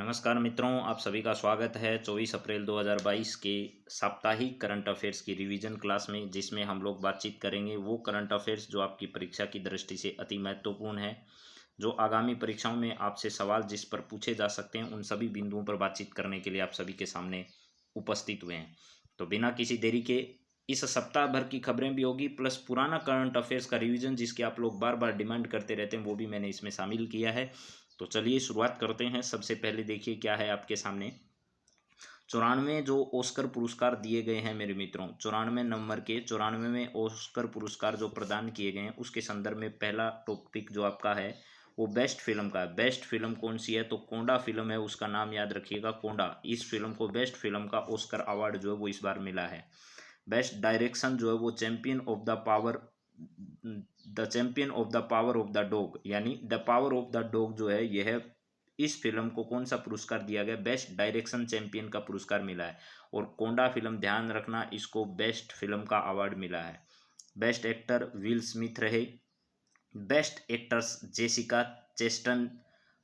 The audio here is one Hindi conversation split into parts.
नमस्कार मित्रों, आप सभी का स्वागत है 24 अप्रैल 2022 के साप्ताहिक करंट अफेयर्स की रिवीजन क्लास में, जिसमें हम लोग बातचीत करेंगे वो करंट अफेयर्स जो आपकी परीक्षा की दृष्टि से अति महत्वपूर्ण है, जो आगामी परीक्षाओं में आपसे सवाल जिस पर पूछे जा सकते हैं, उन सभी बिंदुओं पर बातचीत करने के लिए आप सभी के सामने उपस्थित हुए हैं। तो बिना किसी देरी के इस सप्ताह भर की खबरें भी होगी, प्लस पुराना करंट अफेयर्स का रिवीजन जिसकी आप लोग बार बार डिमांड करते रहते हैं, वो भी मैंने इसमें शामिल किया है। तो चलिए शुरुआत करते हैं। सबसे पहले देखिए क्या है आपके सामने। 94 जो ऑस्कर पुरस्कार दिए गए हैं मेरे मित्रों, 94 नंबर के 94वें ऑस्कर पुरस्कार जो प्रदान किए गए हैं, उसके संदर्भ में पहला टॉपिक जो आपका है वो बेस्ट फिल्म का है। बेस्ट फिल्म कौन सी है? तो कोंडा फिल्म है, उसका नाम याद रखिएगा, कोंडा। इस फिल्म को बेस्ट फिल्म का ऑस्कर अवार्ड जो है वो इस बार मिला है। बेस्ट डायरेक्शन जो है वो champion of the power of the dog, यानी the power of the dog जो है, यह इस फिल्म को कौन सा पुरस्कार दिया गया? बेस्ट डायरेक्शन चैंपियन का पुरस्कार मिला है। और कोंडा फिल्म, ध्यान रखना, इसको बेस्ट फिल्म का अवार्ड मिला है। बेस्ट एक्टर विल स्मिथ रहे। बेस्ट एक्ट्रेस जेसिका चेस्टन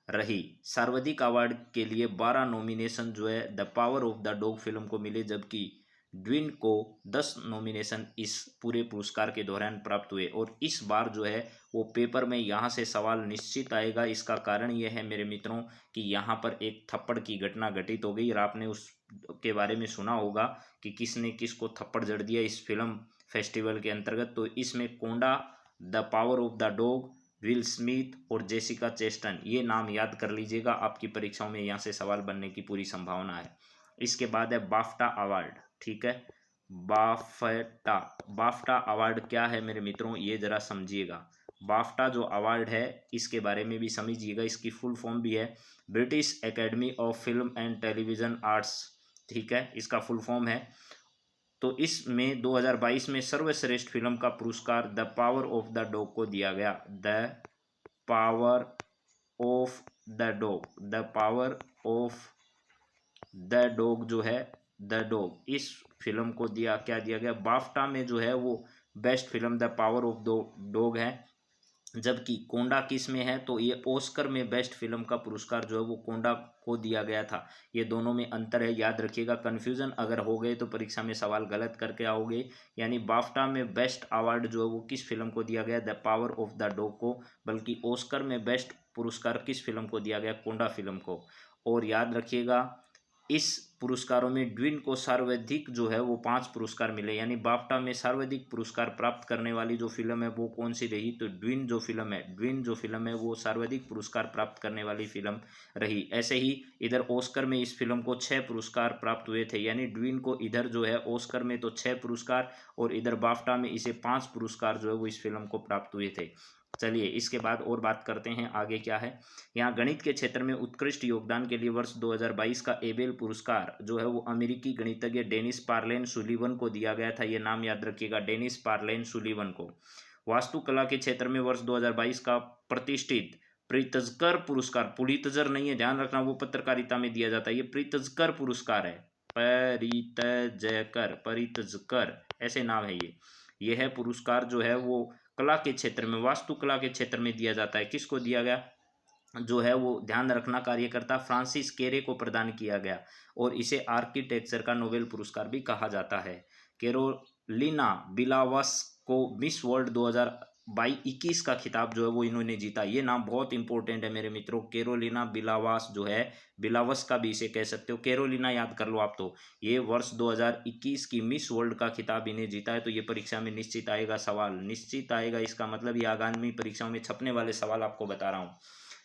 रही। सर्वाधिक अवार्ड के लिए 12 नॉमिनेशन जो है the power of the dog film को मिले, जबकि ड्विन को 10 नॉमिनेशन इस पूरे पुरस्कार के दौरान प्राप्त हुए। और इस बार जो है वो पेपर में यहाँ से सवाल निश्चित आएगा। इसका कारण यह है मेरे मित्रों कि यहाँ पर एक थप्पड़ की घटना घटित हो गई और आपने उस के बारे में सुना होगा कि किसने किसको थप्पड़ जड़ दिया इस फिल्म फेस्टिवल के अंतर्गत। तो इसमें कोंडा, the power of the dog, Will Smith और जेसिका चेस्टन, ये नाम याद कर लीजिएगा। आपकी परीक्षाओं में यहाँ से सवाल बनने की पूरी संभावना है। इसके बाद है बाफ्टा अवार्ड। ठीक है, बाफ्टा बाफ्टा अवार्ड क्या है मेरे मित्रों, ये जरा समझिएगा। बाफ्टा जो अवार्ड है इसके बारे में भी समझिएगा। इसकी फुल फॉर्म भी है British academy of film and television arts. ठीक है, इसका फुल फॉर्म है। तो इसमें 2022 में सर्वश्रेष्ठ फिल्म का पुरस्कार the power of the dog को दिया गया। The power of the dog, the power of the dog जो है, द डॉग, इस फिल्म को क्या दिया गया? बाफ्टा में जो है वो best film the power of the dog है, जबकि कोंडा किस में है? तो ये ऑस्कर में बेस्ट फिल्म का पुरस्कार जो है वो कोंडा को दिया गया था। ये दोनों में अंतर है, याद रखिएगा। कन्फ्यूजन अगर हो गए तो परीक्षा में सवाल गलत करके आओगे। यानी बाफ्टा में बेस्ट अवार्ड जो है वो किस फिल्म को दिया गया? The power of the dog को। बल्कि ऑस्कर में बेस्ट पुरस्कार किस फिल्म को दिया गया? कोंडा फिल्म को। और याद रखिएगा, इस पुरस्कारों में ड्विन को सर्वाधिक जो है वो 5 पुरस्कार मिले। यानी बाफ्टा में सर्वाधिक पुरस्कार प्राप्त करने वाली जो फिल्म है वो कौन सी रही? तो ड्विन जो फिल्म है वो सर्वाधिक पुरस्कार प्राप्त करने वाली फिल्म रही। ऐसे ही इधर ऑस्कर में इस फिल्म को 6 पुरस्कार प्राप्त हुए थे। यानी ड्विन को इधर जो है ऑस्कर में तो 6 पुरस्कार और इधर बाफ्टा में इसे 5 पुरस्कार जो है वो इस फिल्म को प्राप्त हुए थे। चलिए इसके बाद और बात करते हैं आगे क्या है। यहाँ गणित के क्षेत्र में उत्कृष्ट योगदान के लिए वर्ष 2022 का एबेल पुरस्कार जो है वो अमेरिकी गणितज्ञ डेनिस पार्लेन सुलीवन को दिया गया था। ये नाम याद रखिएगा, डेनिस पार्लेन सुलीवन को। वास्तुकला के क्षेत्र में वर्ष 2022 का प्रतिष्ठित प्रीतजकर पुरस्कार, पुलितजर नहीं है, ध्यान रखना, वो पत्रकारिता में दिया जाता है। ये प्रीतजकर पुरस्कार है, परितजकर ऐसे नाम है ये। यह है पुरस्कार जो है वो कला के क्षेत्र में, वास्तुकला के क्षेत्र में दिया जाता है। किसको दिया गया? जो है वो ध्यान रखना, कार्यकर्ता फ्रांसिस केरे को प्रदान किया गया। और इसे आर्किटेक्चर का नोबेल पुरस्कार भी कहा जाता है। कैरोलिना बिलावस को मिस वर्ल्ड 2021 का खिताब जो है वो इन्होंने जीता। ये नाम बहुत इंपॉर्टेंट है मेरे मित्रों। कैरोलिना बिलावस जो है, बिलावस का भी इसे कह सकते हो, कैरोलिना याद कर लो आप। तो ये वर्ष 2021 की मिस वर्ल्ड का खिताब इन्हें जीता है। तो ये परीक्षा में निश्चित आएगा, सवाल निश्चित आएगा। इसका मतलब ये आगामी परीक्षाओं में छपने वाले सवाल आपको बता रहा हूँ।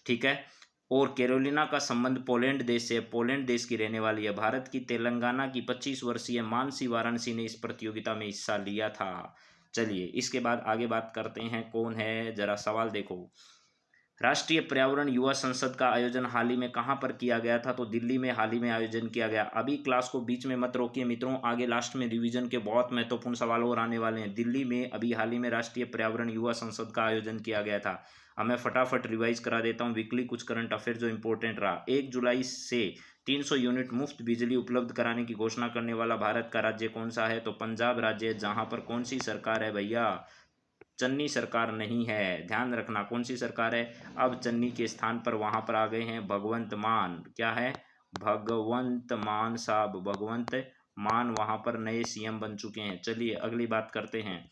ठीक है। और कैरोलिना का संबंध पोलैंड देश से, पोलैंड देश की रहने वाली है। भारत की तेलंगाना की 25 वर्षीय मानसी वाराणसी ने इस प्रतियोगिता में हिस्सा लिया था। चलिए इसके बाद आगे बात करते हैं, कौन है, जरा सवाल देखो। राष्ट्रीय पर्यावरण युवा संसद का आयोजन हाल ही में कहाँ पर किया गया था? तो दिल्ली में हाल ही में आयोजन किया गया। अभी क्लास को बीच में मत रोकिए मित्रों, आगे लास्ट में रिवीजन के बहुत महत्वपूर्ण सवाल और आने वाले हैं। दिल्ली में अभी हाल ही में राष्ट्रीय पर्यावरण युवा संसद का आयोजन किया गया था। अब मैं फटाफट रिवाइज करा देता हूँ वीकली कुछ करंट अफेयर जो इंपॉर्टेंट रहा। 1 जुलाई से 300 यूनिट मुफ्त बिजली उपलब्ध कराने की घोषणा करने वाला भारत का राज्य कौन सा है? तो पंजाब राज्य। जहाँ पर कौन सी सरकार है भैया? चन्नी सरकार नहीं है, ध्यान रखना। कौन सी सरकार है? अब चन्नी के स्थान पर वहां पर आ गए हैं भगवंत मान। क्या है? भगवंत मान साहब, भगवंत मान वहां पर नए सीएम बन चुके हैं। चलिए अगली बात करते हैं।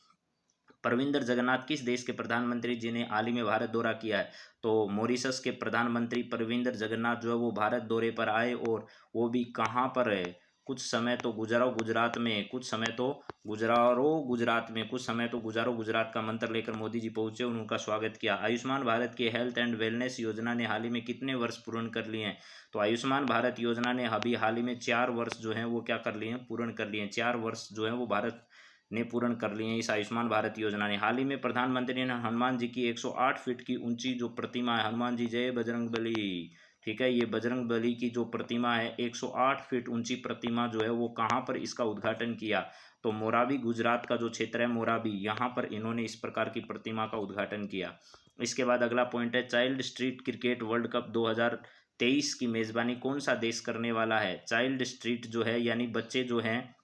परविंदर जगन्नाथ किस देश के प्रधानमंत्री जिन्हें हाल ही में भारत दौरा किया है? तो मॉरिशस के प्रधानमंत्री परविंदर जगन्नाथ जो है वो भारत दौरे पर आए, और वो भी कहाँ पर है? कुछ समय तो गुजराओ गुजरात में, कुछ समय तो गुजरारो गुजरात में, कुछ समय तो गुजारो गुजरात का मंत्र लेकर मोदी जी पहुंचे और उनका स्वागत किया। आयुष्मान भारत की हेल्थ एंड वेलनेस योजना ने हाल ही में कितने वर्ष पूर्ण कर लिए हैं? तो आयुष्मान भारत योजना ने अभी हाल ही में 4 वर्ष जो है वो क्या कर लिए हैं? पूर्ण कर लिए हैं। 4 वर्ष जो है वो भारत ने पूर्ण कर लिए हैं इस आयुष्मान भारत योजना ने। हाल ही में प्रधानमंत्री ने हनुमान जी की 108 फीट की ऊंची जो प्रतिमा है, हनुमान जी जय बजरंग बली, ठीक है, ये बजरंग बली की जो प्रतिमा है 108 फीट ऊंची प्रतिमा जो है वो कहाँ पर इसका उद्घाटन किया? तो मोराबी, गुजरात का जो क्षेत्र है मोराबी, यहाँ पर इन्होंने इस प्रकार की प्रतिमा का उद्घाटन किया। इसके बाद अगला पॉइंट है, child street cricket world cup 2023 की मेजबानी कौन सा देश करने वाला है? चाइल्ड स्ट्रीट जो है यानी बच्चे जो हैं,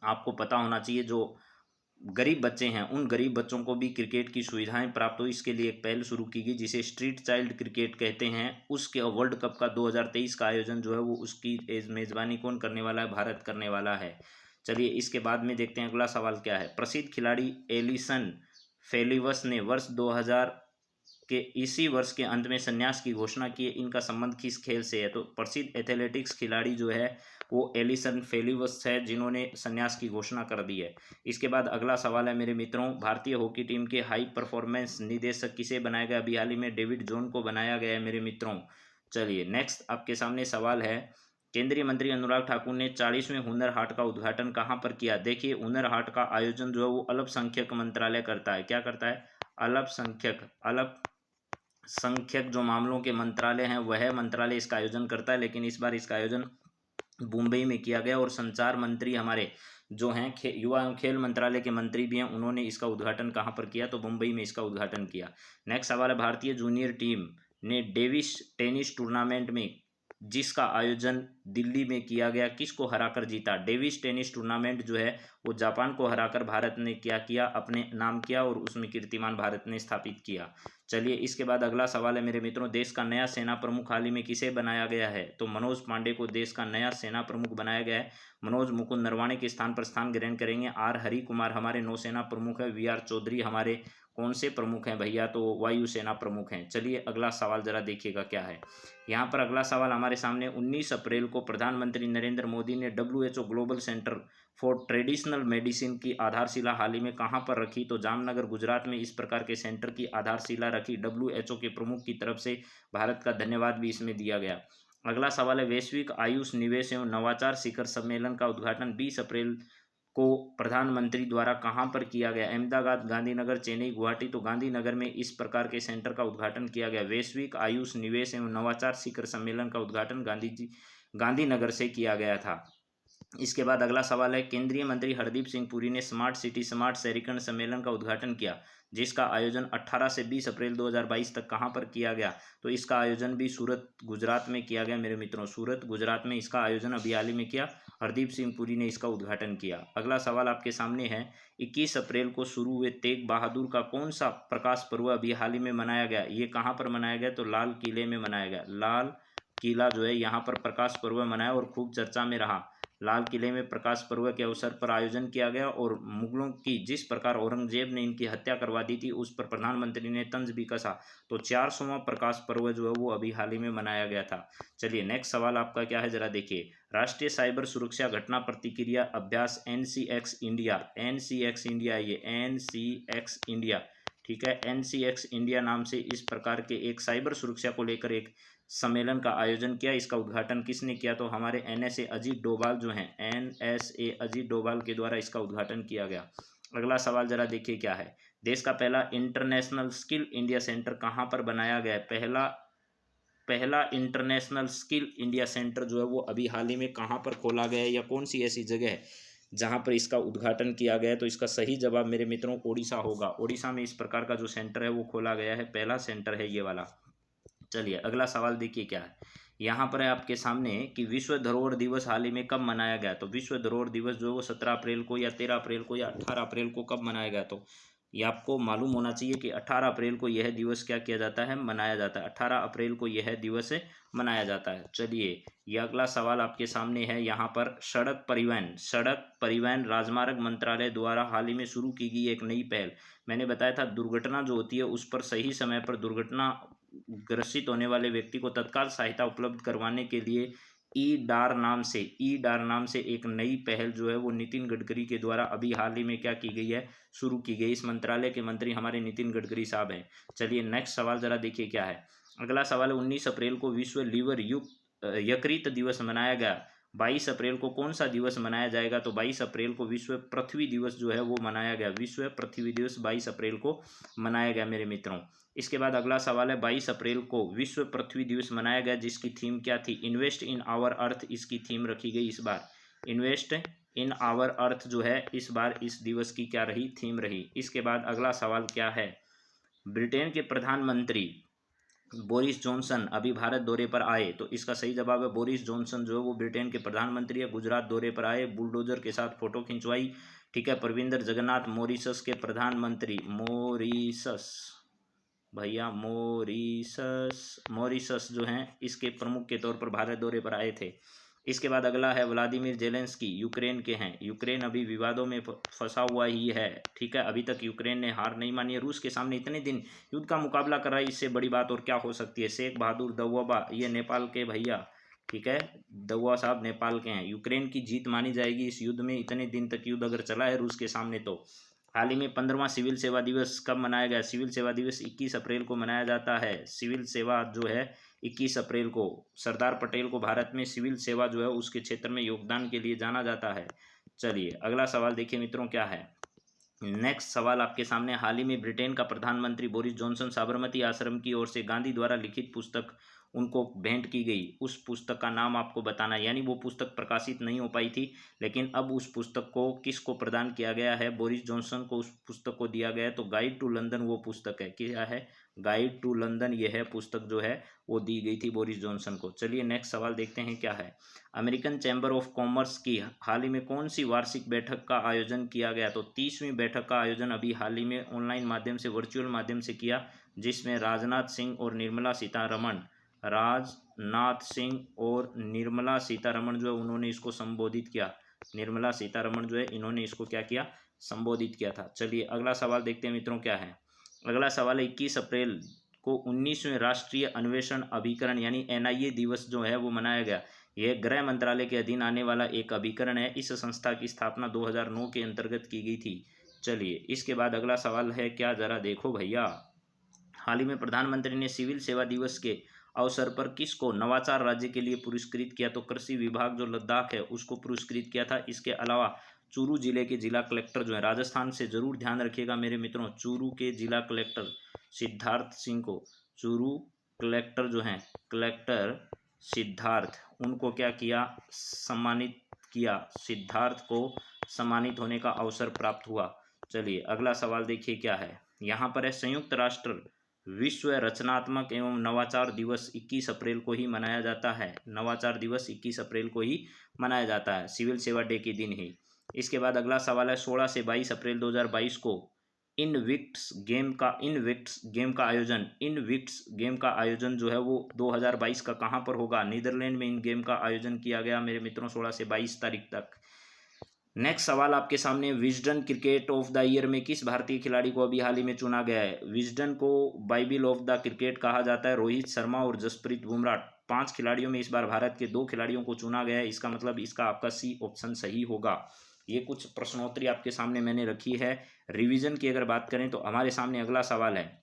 आपको पता होना चाहिए, जो गरीब बच्चे हैं उन गरीब बच्चों को भी क्रिकेट की सुविधाएं प्राप्त हो, इसके लिए एक पहल शुरू की गई जिसे स्ट्रीट चाइल्ड क्रिकेट कहते हैं। उसके वर्ल्ड कप का 2023 का आयोजन जो है वो उसकी मेज़बानी कौन करने वाला है? भारत करने वाला है। चलिए इसके बाद में देखते हैं अगला सवाल क्या है। प्रसिद्ध खिलाड़ी एलिसन फेलिवस ने वर्ष 2000 के इसी वर्ष के अंत में संन्यास की घोषणा की है। इनका संबंध किस खेल से है? तो प्रसिद्ध एथलेटिक्स खिलाड़ी जो है वो एलिसन फेलिवस है जिन्होंने संन्यास की घोषणा कर दी है। इसके बाद अगला सवाल है मेरे मित्रों, भारतीय हॉकी टीम के हाई परफॉर्मेंस निदेशक किसे बनाया गया? अभी हाल ही में डेविड जोन को बनाया गया है मेरे मित्रों। चलिए नेक्स्ट आपके सामने सवाल है, केंद्रीय मंत्री अनुराग ठाकुर ने 40वें हुनर हाट का उद्घाटन कहाँ पर किया? देखिए हुनर हाट का आयोजन जो है वो अल्पसंख्यक मंत्रालय करता है। क्या करता है? अल्पसंख्यक जो मामलों के मंत्रालय हैं वह मंत्रालय इसका आयोजन करता है, लेकिन इस बार इसका आयोजन मुंबई में किया गया और संचार मंत्री हमारे जो हैं युवा एवं खेल मंत्रालय के मंत्री भी हैं, उन्होंने इसका उद्घाटन कहाँ पर किया? तो मुंबई में इसका उद्घाटन किया। नेक्स्ट सवाल है, भारतीय जूनियर टीम ने डेविस टेनिस टूर्नामेंट में जिसका आयोजन दिल्ली में किया गया किसको हराकर जीता? डेविस टेनिस टूर्नामेंट जो है वो जापान को हराकर भारत ने क्या किया? अपने नाम किया और उसमें कीर्तिमान भारत ने स्थापित किया। चलिए इसके बाद अगला सवाल है मेरे मित्रों, देश का नया सेना प्रमुख हाल ही में किसे बनाया गया है? तो मनोज पांडे को देश का नया सेना प्रमुख बनाया गया है। मनोज मुकुंद नरवाणे के स्थान पर स्थान ग्रहण करेंगे। आर हरि कुमार हमारे नौसेना प्रमुख है। वी आर चौधरी हमारे कौन से प्रमुख हैं भैया? तो वायुसेना प्रमुख हैं। चलिए अगला सवाल जरा देखिएगा क्या है। यहाँ पर अगला सवाल हमारे सामने, 19 अप्रैल को प्रधानमंत्री नरेंद्र मोदी ने WHO global centre for traditional medicine की आधारशिला हाल ही में कहाँ पर रखी? तो जामनगर गुजरात में इस प्रकार के सेंटर की आधारशिला रखी। WHO के प्रमुख की तरफ से भारत का धन्यवाद भी इसमें दिया गया। अगला सवाल है, वैश्विक आयुष निवेश एवं नवाचार शिखर सम्मेलन का उद्घाटन 20 अप्रैल को प्रधानमंत्री द्वारा कहाँ पर किया गया? अहमदाबाद, गांधीनगर, चेन्नई, गुवाहाटी। तो गांधीनगर में इस प्रकार के सेंटर का उद्घाटन किया गया। वैश्विक आयुष निवेश एवं नवाचार शिखर सम्मेलन का उद्घाटन गांधीनगर से किया गया था। इसके बाद अगला सवाल है, केंद्रीय मंत्री हरदीप सिंह पुरी ने स्मार्ट सिटी स्मार्ट शहरीकरण सम्मेलन का उद्घाटन किया जिसका आयोजन 18 से 20 अप्रैल 2022 तक कहां पर किया गया? तो इसका आयोजन भी सूरत गुजरात में किया गया मेरे मित्रों। सूरत गुजरात में इसका आयोजन अभी हाल ही में किया, हरदीप सिंह पुरी ने इसका उद्घाटन किया। अगला सवाल आपके सामने है, 21 अप्रैल को शुरू हुए तेग बहादुर का कौन सा प्रकाश पर्व अभी हाल ही में मनाया गया? ये कहाँ पर मनाया गया? तो लाल किले में मनाया गया। लाल किला जो है यहाँ पर प्रकाश पर्व मनाया और खूब चर्चा में रहा। लाल किले में प्रकाश पर्व के अवसर पर आयोजन किया गया और मुगलों की जिस प्रकार औरंगजेब ने इनकी हत्या करवा दी थी उस पर प्रधानमंत्री ने तंज भी कसा। तो 400वां प्रकाश पर्व जो है वो अभी हाल ही में मनाया गया था। चलिए नेक्स्ट सवाल आपका क्या है जरा देखिए। राष्ट्रीय साइबर सुरक्षा घटना प्रतिक्रिया अभ्यास NCX इंडिया, NCX इंडिया, ये NCX इंडिया, ठीक है, NCX इंडिया नाम से इस प्रकार के एक साइबर सुरक्षा को लेकर एक सम्मेलन का आयोजन किया। इसका उद्घाटन किसने किया? तो हमारे NSA अजीत डोभाल जो हैं, NSA अजीत डोभाल के द्वारा इसका उद्घाटन किया गया। अगला सवाल जरा देखिए क्या है। देश का पहला इंटरनेशनल स्किल इंडिया सेंटर कहाँ पर बनाया गया है? पहला इंटरनेशनल स्किल इंडिया सेंटर जो है वो अभी हाल ही में कहाँ पर खोला गया है या कौन सी ऐसी जगह है जहाँ पर इसका उद्घाटन किया गया है? तो इसका सही जवाब मेरे मित्रों ओडिशा होगा। ओडिशा में इस प्रकार का जो सेंटर है वो खोला गया है, पहला सेंटर है ये वाला। चलिए अगला सवाल देखिए क्या है। यहाँ पर है आपके सामने कि विश्व धरोहर दिवस हाल ही में कब मनाया गया? तो विश्व धरोहर दिवस जो है वो 17 अप्रैल को या 13 अप्रैल को या 18 अप्रैल को कब मनाया गया? तो ये आपको मालूम होना चाहिए कि 18 अप्रैल को यह दिवस क्या किया जाता है, मनाया जाता है। 18 अप्रैल को यह दिवस मनाया जाता है। चलिए, यह अगला सवाल आपके सामने है। यहाँ पर सड़क परिवहन राजमार्ग मंत्रालय द्वारा हाल ही में शुरू की गई एक नई पहल। मैंने बताया था दुर्घटना जो होती है उस पर सही समय पर दुर्घटना ग्रसित होने वाले व्यक्ति को तत्काल सहायता उपलब्ध करवाने के लिए ई डार नाम से एक नई पहल जो है वो नितिन गडकरी के द्वारा अभी हाल ही में क्या की गई है, शुरू की गई। इस मंत्रालय के मंत्री हमारे नितिन गडकरी साहब हैं। चलिए नेक्स्ट सवाल जरा देखिए क्या है। अगला सवाल है 19 अप्रैल को विश्व लीवर यकृत दिवस मनाया गया। 22 अप्रैल को कौन सा दिवस मनाया जाएगा, तो 22 अप्रैल को विश्व पृथ्वी दिवस जो है वो मनाया गया। विश्व पृथ्वी दिवस 22 अप्रैल को मनाया गया मेरे मित्रों। इसके बाद अगला सवाल है 22 अप्रैल को विश्व पृथ्वी दिवस मनाया गया जिसकी थीम क्या थी, इन्वेस्ट इन आवर अर्थ इसकी थीम रखी गई इस बार। इन्वेस्ट इन आवर अर्थ जो है इस बार इस दिवस की क्या रही, थीम रही। इसके बाद अगला सवाल क्या है, ब्रिटेन के प्रधानमंत्री बोरिस जॉनसन अभी भारत दौरे पर आए, तो इसका सही जवाब है बोरिस जॉनसन जो है वो ब्रिटेन के प्रधानमंत्री है। गुजरात दौरे पर आए, बुलडोजर के साथ फोटो खिंचवाई, ठीक है। परविंदर जगन्नाथ मॉरिशस के प्रधानमंत्री, मॉरिशस भैया मॉरिशस जो हैं इसके प्रमुख के तौर पर भारत दौरे पर आए थे। इसके बाद अगला है व्लादिमीर जेलेंस्की यूक्रेन के हैं। यूक्रेन अभी विवादों में फंसा हुआ ही है, ठीक है। अभी तक यूक्रेन ने हार नहीं मानी है। रूस के सामने इतने दिन युद्ध का मुकाबला कर रहा है, इससे बड़ी बात और क्या हो सकती है। शेख बहादुर दौअबा ये नेपाल के भैया, ठीक है, दौआ साहब नेपाल के हैं। यूक्रेन की जीत मानी जाएगी इस युद्ध में। इतने दिन तक युद्ध अगर चला है रूस के सामने तो। हाल ही में 15वां सिविल सेवा दिवस कब मनाया गया, सिविल सेवा दिवस 21 अप्रैल को मनाया जाता है। सिविल सेवा जो है 21 अप्रैल को सरदार पटेल को भारत में सिविल सेवा जो है उसके क्षेत्र में योगदान के लिए जाना जाता है। चलिए अगला सवाल देखिए मित्रों क्या है। नेक्स्ट सवाल आपके सामने, हाल ही में ब्रिटेन का प्रधानमंत्री बोरिस जॉनसन साबरमती आश्रम की ओर से गांधी द्वारा लिखित पुस्तक उनको भेंट की गई, उस पुस्तक का नाम आपको बताना है। यानी वो पुस्तक प्रकाशित नहीं हो पाई थी, लेकिन अब उस पुस्तक को किसको प्रदान किया गया है, बोरिस जॉनसन को उस पुस्तक को दिया गया है। तो गाइड टू लंदन वो पुस्तक है, क्या है, गाइड टू लंदन यह पुस्तक जो है वो दी गई थी बोरिस जॉनसन को। चलिए नेक्स्ट सवाल देखते हैं क्या है। अमेरिकन चैम्बर ऑफ कॉमर्स की हाल ही में कौन सी वार्षिक बैठक का आयोजन किया गया, तो 30वीं बैठक का आयोजन अभी हाल ही में ऑनलाइन माध्यम से, वर्चुअल माध्यम से किया, जिसमें राजनाथ सिंह और निर्मला सीतारमण जो है उन्होंने इसको संबोधित किया। निर्मला सीतारमण जो है इन्होंने इसको क्या किया, संबोधित किया था। चलिए अगला सवाल देखते हैं मित्रों क्या है। अगला सवाल है 21 अप्रैल को 19वें राष्ट्रीय अन्वेषण अभिकरण यानी NIA दिवस जो है वो मनाया गया। यह गृह मंत्रालय के अधीन आने वाला एक अभिकरण है। इस संस्था की स्थापना 2009 के अंतर्गत की गई थी। चलिए इसके बाद अगला सवाल है क्या, जरा देखो भैया। हाल ही में प्रधानमंत्री ने सिविल सेवा दिवस के अवसर पर किसको नवाचार राज्य के लिए पुरस्कृत किया, तो कृषि विभाग जो लद्दाख है उसको पुरस्कृत किया था। इसके अलावा चूरू जिले के जिला कलेक्टर जो है, राजस्थान से जरूर ध्यान रखिएगा मेरे मित्रों, चूरू के जिला कलेक्टर सिद्धार्थ सिंह को, चूरू कलेक्टर जो हैं कलेक्टर सिद्धार्थ, उनको क्या किया, सम्मानित किया। सिद्धार्थ को सम्मानित होने का अवसर प्राप्त हुआ। चलिए अगला सवाल देखिए क्या है। यहाँ पर है संयुक्त राष्ट्र विश्व रचनात्मक एवं नवाचार दिवस 21 अप्रैल को ही मनाया जाता है। नवाचार दिवस 21 अप्रैल को ही मनाया जाता है, सिविल सेवा डे के दिन ही। इसके बाद अगला सवाल है 16 से 22 अप्रैल 2022 को इनविक्ट्स गेम का आयोजन जो है वो 2022 का कहाँ पर होगा, नीदरलैंड में इन गेम का आयोजन किया गया मेरे मित्रों 16 से 22 तारीख तक। नेक्स्ट सवाल आपके सामने, Wisden cricket of the year में किस भारतीय खिलाड़ी को अभी हाल ही में चुना गया है। विजडन को बाइबिल ऑफ द क्रिकेट कहा जाता है। रोहित शर्मा और जसप्रीत बुमराह 5 खिलाड़ियों में इस बार भारत के 2 खिलाड़ियों को चुना गया है। इसका मतलब इसका आपका C ऑप्शन सही होगा। ये कुछ प्रश्नोत्तरी आपके सामने मैंने रखी है। रिवीजन की अगर बात करें तो हमारे सामने अगला सवाल है,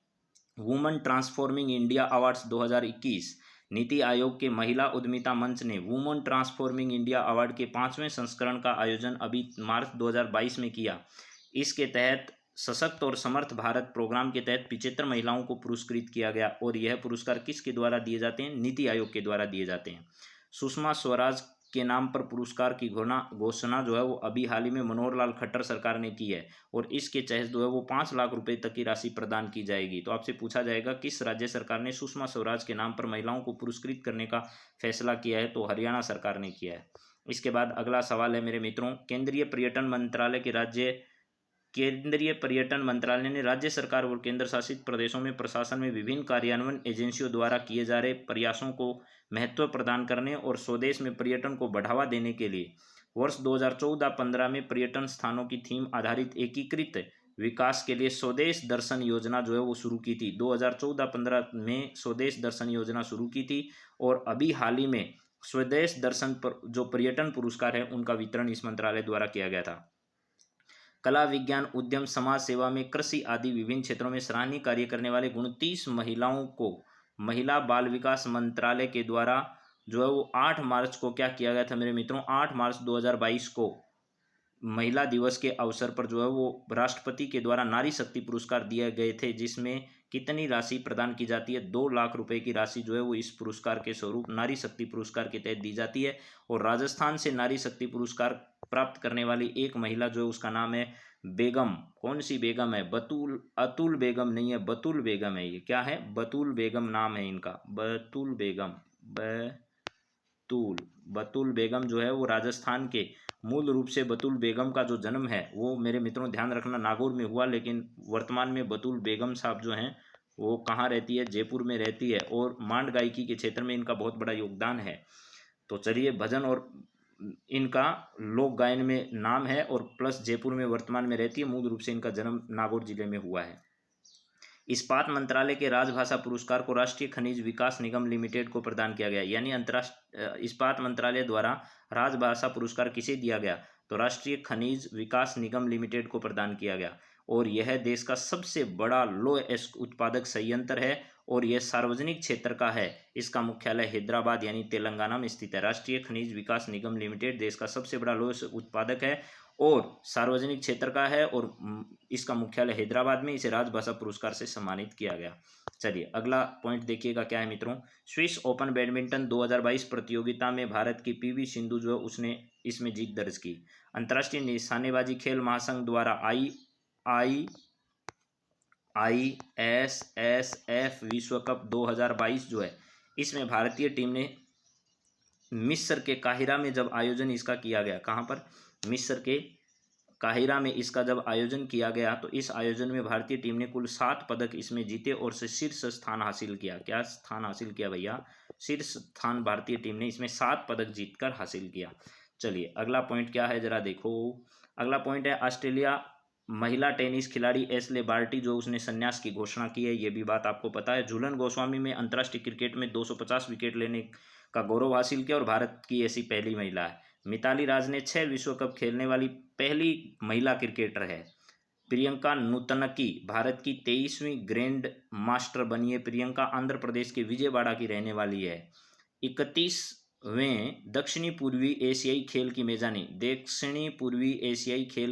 woman transforming India awards 2021, NITI Aayog के महिला उद्यमिता मंच ने वुमन ट्रांसफॉर्मिंग इंडिया अवार्ड के 5वें संस्करण का आयोजन अभी मार्च 2022 में किया। इसके तहत सशक्त और समर्थ भारत प्रोग्राम के तहत 75 महिलाओं को पुरस्कृत किया गया और यह पुरस्कार किसके द्वारा दिए जाते हैं, नीति आयोग के द्वारा दिए जाते हैं। सुषमा स्वराज के नाम पर पुरस्कार की घोषणा जो है वो अभी हाल ही में मनोहर लाल खट्टर सरकार ने की है और इसके तहत जो है वो 5 लाख रुपए तक की राशि प्रदान की जाएगी। तो आपसे पूछा जाएगा किस राज्य सरकार ने सुषमा स्वराज के नाम पर महिलाओं को पुरस्कृत करने का फैसला किया है, तो हरियाणा सरकार ने किया है। इसके बाद अगला सवाल है मेरे मित्रों, केंद्रीय पर्यटन मंत्रालय के राज्य केंद्रीय पर्यटन मंत्रालय ने राज्य सरकार और केंद्र शासित प्रदेशों में प्रशासन में विभिन्न कार्यान्वयन एजेंसियों द्वारा किए जा रहे प्रयासों को महत्व प्रदान करने और स्वदेश में पर्यटन को बढ़ावा देने के लिए वर्ष 2014-15 में पर्यटन स्थानों की थीम आधारित एकीकृत विकास के लिए स्वदेश दर्शन योजना जो है वो शुरू की थी। 2014-15 में स्वदेश दर्शन योजना शुरू की थी और अभी हाल ही में स्वदेश दर्शन पर जो पर्यटन पुरस्कार है उनका वितरण इस मंत्रालय द्वारा किया गया था। कला, विज्ञान, उद्यम, समाज सेवा में कृषि आदि विभिन्न क्षेत्रों में सराहनीय कार्य करने वाले 29 महिलाओं को महिला बाल विकास मंत्रालय के द्वारा जो है वो 8 मार्च को क्या किया गया था मेरे मित्रों, 8 मार्च 2022 को महिला दिवस के अवसर पर जो है वो राष्ट्रपति के द्वारा नारी शक्ति पुरस्कार दिए गए थे, जिसमें कितनी राशि प्रदान की जाती है, 2 लाख रुपए की राशि जो है वो इस पुरस्कार के स्वरूप नारी शक्ति पुरस्कार के तहत दी जाती है। और राजस्थान से नारी शक्ति पुरस्कार प्राप्त करने वाली एक महिला जो है उसका नाम है बेगम। कौन सी बेगम है? बतूल, अतुल बेगम नहीं है, बतूल बेगम है। ये क्या है? बतूल बेगम नाम है इनका, बतूल बेगम। बतूल बेगम जो है वो राजस्थान के, मूल रूप से बतूल बेगम का जो जन्म है वो मेरे मित्रों ध्यान रखना नागौर में हुआ, लेकिन वर्तमान में बतूल बेगम साहब जो हैं वो कहाँ रहती है? जयपुर में रहती है। और मांड गायकी के क्षेत्र में इनका बहुत बड़ा योगदान है। तो चलिए, भजन और इनका लोक गायन में नाम है और प्लस जयपुर में वर्तमान में रहती है। मूल रूप से इनका जन्म नागौर जिले में हुआ है। इस्पात मंत्रालय के राजभाषा पुरस्कार को राष्ट्रीय खनिज विकास निगम लिमिटेड को प्रदान किया गया। यानी अंतर्राष्ट्रीय इस्पात मंत्रालय द्वारा राजभाषा पुरस्कार किसे दिया गया? तो राष्ट्रीय खनिज विकास निगम लिमिटेड को प्रदान किया गया। और यह देश का सबसे बड़ा लौह अयस्क उत्पादक संयंत्र है और यह सार्वजनिक क्षेत्र का है। इसका मुख्यालय हैदराबाद यानी तेलंगाना में स्थित है। राष्ट्रीय खनिज विकास निगम लिमिटेड देश का सबसे बड़ा लौह उत्पादक है और सार्वजनिक क्षेत्र का है और इसका मुख्यालय हैदराबाद में। इसे राजभाषा पुरस्कार से सम्मानित किया गया। चलिए अगला पॉइंट देखिएगा क्या है मित्रों। स्विस ओपन बैडमिंटन 2022 प्रतियोगिता में भारत की पीवी सिंधु जो है उसने इसमें जीत दर्ज की। अंतर्राष्ट्रीय निशानेबाजी खेल महासंघ द्वारा ISSF विश्व कप 2022 जो है इसमें भारतीय टीम ने मिस्र के काहिरा में जब आयोजन इसका किया गया, कहाँ पर? मिस्र के काहिरा में इसका जब आयोजन किया गया तो इस आयोजन में भारतीय टीम ने कुल 7 पदक इसमें जीते और शीर्ष स्थान हासिल किया। क्या स्थान हासिल किया भैया? शीर्ष स्थान भारतीय टीम ने इसमें 7 पदक जीतकर हासिल किया। चलिए अगला पॉइंट क्या है जरा देखो। अगला पॉइंट है ऑस्ट्रेलिया महिला टेनिस खिलाड़ी एशले बार्टी जो उसने संन्यास की घोषणा की है, ये भी बात आपको पता है। झूलन गोस्वामी में अंतर्राष्ट्रीय क्रिकेट में 250 विकेट लेने का गौरव हासिल किया और भारत की ऐसी पहली महिला है। मिताली राज ने 6 विश्व कप खेलने वाली पहली महिला क्रिकेटर है। प्रियंका नूतनकी भारत की 23वीं ग्रैंड मास्टर बनी है। प्रियंका आंध्र प्रदेश के विजयवाड़ा की रहने वाली है। 31वें दक्षिणी पूर्वी एशियाई खेल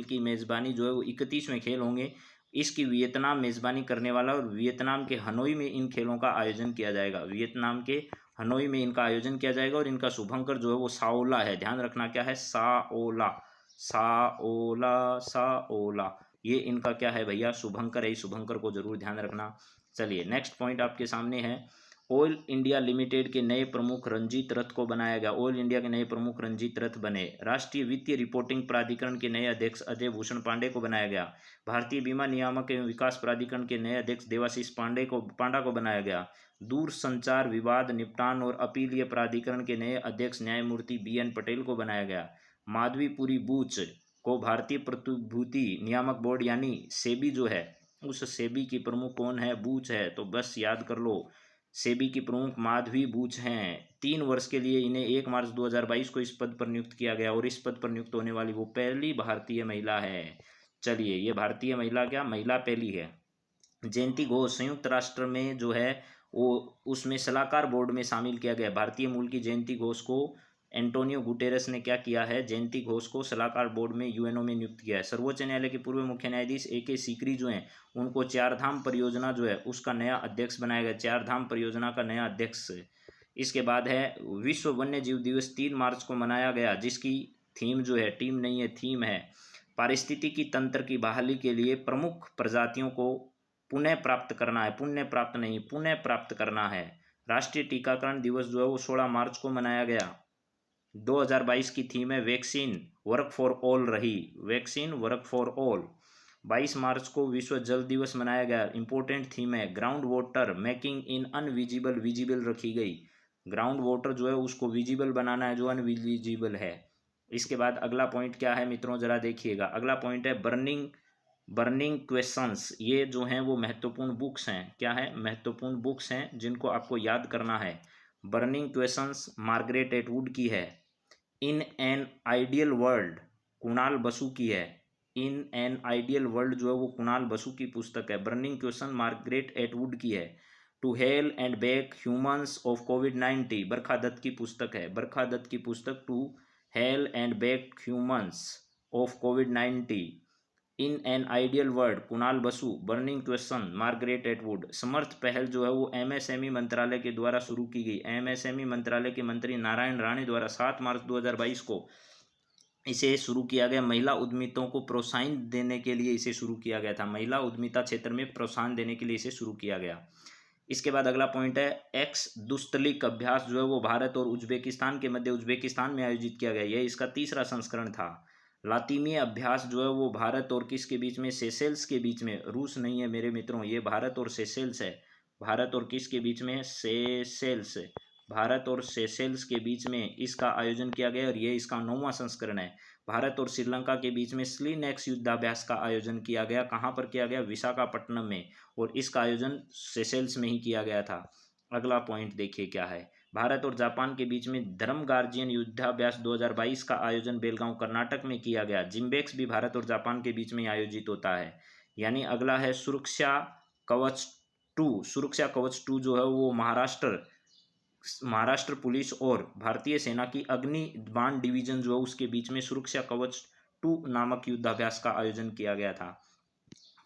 की मेजबानी जो है वो 31वें खेल होंगे। इसकी वियतनाम मेजबानी करने वाला और वियतनाम के हनोई में इन खेलों का आयोजन किया जाएगा। वियतनाम के हनोई में इनका आयोजन किया जाएगा और इनका शुभंकर जो है वो साओला है। ध्यान रखना क्या है? साओला, साओला, साओला, ये इनका क्या है भैया? शुभंकर है। इस शुभंकर को जरूर ध्यान रखना। चलिए नेक्स्ट पॉइंट आपके सामने है। ऑयल इंडिया लिमिटेड के नए प्रमुख रंजीत रथ को बनाया गया। ऑयल इंडिया के नए प्रमुख रंजीत रथ बने। राष्ट्रीय वित्तीय रिपोर्टिंग प्राधिकरण के नए अध्यक्ष अजय भूषण पांडे को बनाया गया। भारतीय बीमा नियामक एवं विकास प्राधिकरण के नए अध्यक्ष देवाशीष पांडा को बनाया गया। दूर संचार विवाद निपटान और अपीलीय प्राधिकरण के नए अध्यक्ष न्यायमूर्ति BN पटेल को बनाया गया। माधवीपुरी बूच को भारतीय प्रतिभूति नियामक बोर्ड यानी सेबी जो है उस सेबी की प्रमुख कौन है? बूच है। तो बस याद कर लो, सेबी की प्रमुख माधवी बूच हैं। 3 वर्ष के लिए इन्हें 1 मार्च 2022 को इस पद पर नियुक्त किया गया और इस पद पर नियुक्त होने वाली वो पहली भारतीय महिला है। चलिए ये भारतीय महिला क्या महिला पहली है। जयंती घोष संयुक्त राष्ट्र में जो है वो उसमें सलाहकार बोर्ड में शामिल किया गया। भारतीय मूल की जयंती घोष को एंटोनियो गुटेरेस ने क्या किया है? जयंती घोष को सलाहकार बोर्ड में UNO में नियुक्त किया है। सर्वोच्च न्यायालय के पूर्व मुख्य न्यायाधीश AK सीकरी जो हैं उनको 4 धाम परियोजना जो है उसका नया अध्यक्ष बनाया गया। 4 धाम परियोजना का नया अध्यक्ष। इसके बाद है विश्व वन्य जीव दिवस 3 मार्च को मनाया गया, जिसकी थीम जो है, टीम नहीं है थीम है, पारिस्थितिकी तंत्र की बहाली के लिए प्रमुख प्रजातियों को पुनः प्राप्त करना है। पुण्य प्राप्त नहीं, पुनः प्राप्त करना है। राष्ट्रीय टीकाकरण दिवस जो है वो 16 मार्च को मनाया गया। 2022 की थीम है वैक्सीन वर्क फॉर ऑल रही। Vaccine work for all. 22 मार्च को विश्व जल दिवस मनाया गया। इंपॉर्टेंट थीम है ground water making in invisible visible रखी गई। ग्राउंड वाटर जो है उसको विजिबल बनाना है जो अनविजिबल है। इसके बाद अगला पॉइंट क्या है मित्रों, जरा देखिएगा। अगला पॉइंट है बर्निंग क्वेश्चंस। ये जो हैं वो महत्वपूर्ण बुक्स हैं। क्या है? महत्वपूर्ण बुक्स हैं जिनको आपको याद करना है। बर्निंग क्वेश्चंस मार्गरेट एटवुड की है। इन an ideal world Kunal Basu की है। इन एन आइडियल वर्ल्ड जो है वो कुणाल बसु की पुस्तक है। बर्निंग क्वेश्चन मार्गरेट एटवुड की है। To hell and back humans of कोविड-19 बरखा दत्त की पुस्तक है। बरखा दत्त की पुस्तक to hell and back humans of कोविड-19 in an ideal world Kunal Basu. Burning question Margaret Atwood. समर्थ पहल जो है वो एमएसएमई मंत्रालय के द्वारा शुरू की गई। एमएसएमई मंत्रालय के मंत्री नारायण राणे द्वारा 7 मार्च 2022 को इसे शुरू किया गया। महिला उद्यमिताओं को प्रोत्साहन देने के लिए इसे शुरू किया गया था। महिला उद्यमिता क्षेत्र में प्रोत्साहन देने के लिए इसे शुरू किया गया। इसके बाद अगला पॉइंट है एक्स दुस्तलिक अभ्यास जो है वो भारत और उज्बेकिस्तान के मध्य उज्बेकिस्तान में आयोजित किया गया। यह इसका तीसरा संस्करण था। लातिमी अभ्यास जो है वो भारत और किसके बीच में? सेशेल्स के बीच में। रूस नहीं है मेरे मित्रों, ये भारत और सेशेल्स है। भारत और किसके बीच में? सेशेल्स। भारत और सेशेल्स के बीच में इसका आयोजन किया गया और ये इसका 9वां संस्करण है। भारत और श्रीलंका के बीच में स्लीनेक्स युद्धाभ्यास का आयोजन किया गया। कहाँ पर किया गया? विशाखापट्टनम में। और इसका आयोजन सेशेल्स में ही किया गया था। अगला पॉइंट देखिए क्या है। भारत और जापान के बीच में धर्म गार्जियन युद्धाभ्यास 2022 का आयोजन बेलगांव कर्नाटक में किया गया। जिम्बेक्स भी भारत और जापान के बीच में आयोजित होता है। यानी अगला है सुरक्षा कवच 2। सुरक्षा कवच 2 जो है वो महाराष्ट्र पुलिस और भारतीय सेना की अग्नि बाण डिवीजन जो है उसके बीच में सुरक्षा कवच 2 नामक युद्धाभ्यास का आयोजन किया गया था।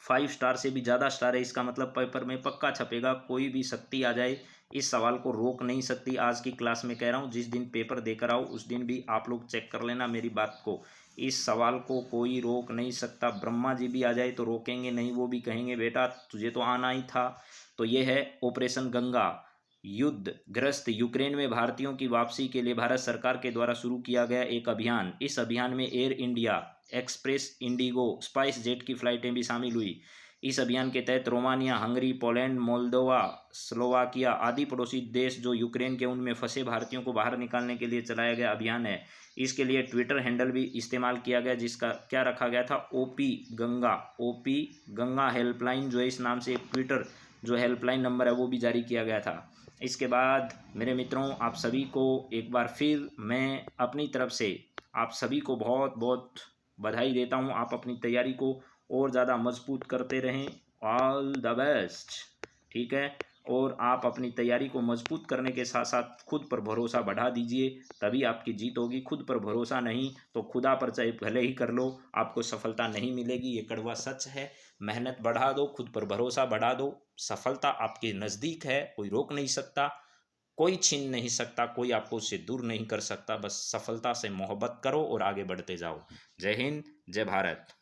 5 स्टार से भी ज़्यादा स्टार है, इसका मतलब पेपर में पक्का छपेगा। कोई भी शक्ति आ जाए इस सवाल को रोक नहीं सकती। आज की क्लास में कह रहा हूँ, जिस दिन पेपर देकर आओ उस दिन भी आप लोग चेक कर लेना मेरी बात को। इस सवाल को कोई रोक नहीं सकता। ब्रह्मा जी भी आ जाए तो रोकेंगे नहीं, वो भी कहेंगे बेटा तुझे तो आना ही था। तो ये है ऑपरेशन गंगा। युद्ध ग्रस्त यूक्रेन में भारतीयों की वापसी के लिए भारत सरकार के द्वारा शुरू किया गया एक अभियान। इस अभियान में air India, express, Indigo, spice jet की फ्लाइटें भी शामिल हुई। इस अभियान के तहत Romania, Hungary, Poland, Moldova, Slovakia आदि पड़ोसी देश जो यूक्रेन के उनमें फंसे भारतीयों को बाहर निकालने के लिए चलाया गया अभियान है। इसके लिए ट्विटर हैंडल भी इस्तेमाल किया गया जिसका क्या रखा गया था? ओपी गंगा हेल्पलाइन जो है इस नाम से एक ट्विटर जो हेल्पलाइन नंबर है वो भी जारी किया गया था। इसके बाद मेरे मित्रों आप सभी को एक बार फिर मैं अपनी तरफ से आप सभी को बहुत बहुत बधाई देता हूँ। आप अपनी तैयारी को और ज़्यादा मजबूत करते रहें। All the best. ठीक है, और आप अपनी तैयारी को मजबूत करने के साथ साथ खुद पर भरोसा बढ़ा दीजिए, तभी आपकी जीत होगी। खुद पर भरोसा नहीं तो खुदा पर चाहे भले ही कर लो, आपको सफलता नहीं मिलेगी। ये कड़वा सच है। मेहनत बढ़ा दो, खुद पर भरोसा बढ़ा दो, सफलता आपके नज़दीक है। कोई रोक नहीं सकता, कोई छीन नहीं सकता, कोई आपको उससे दूर नहीं कर सकता। बस सफलता से मोहब्बत करो और आगे बढ़ते जाओ। जय हिंद, जय भारत।